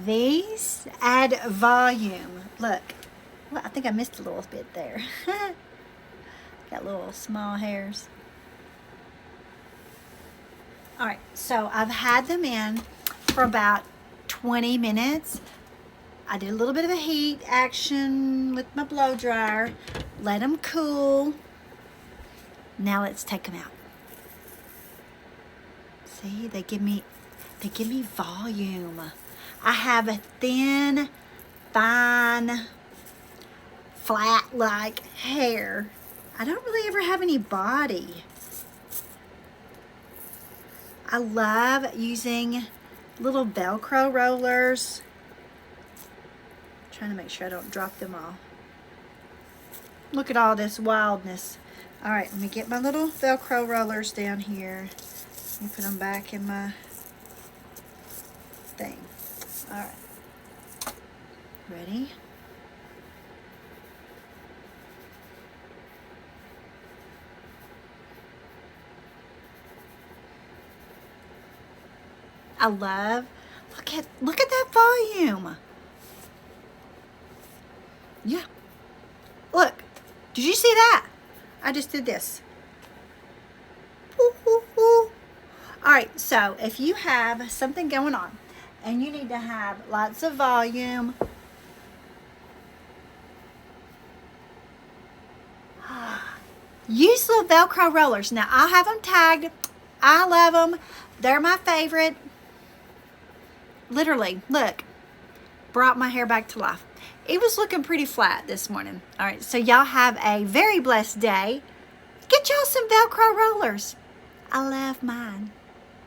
These add volume. Look, well, I think I missed a little bit there. Got little small hairs. All right, so I've had them in for about 20 minutes. I did a little bit of a heat action with my blow dryer. Let them cool. Now let's take them out. See, they give me volume. I have a thin, fine, flat-like hair. I don't really ever have any body. I love using little Velcro rollers. Trying to make sure I don't drop them all. Look at all this wildness. All right, let me get my little Velcro rollers down here. Let me put them back in my thing. All right. Ready? I love, look at that volume. Yeah. Look, did you see that? I just did this. Ooh, ooh, ooh. All right, so if you have something going on and you need to have lots of volume, use little Velcro rollers. Now, I have them tagged. I love them. They're my favorite. Literally, look, brought my hair back to life. It was looking pretty flat this morning. All right, so y'all have a very blessed day. Get y'all some Velcro rollers. I love mine.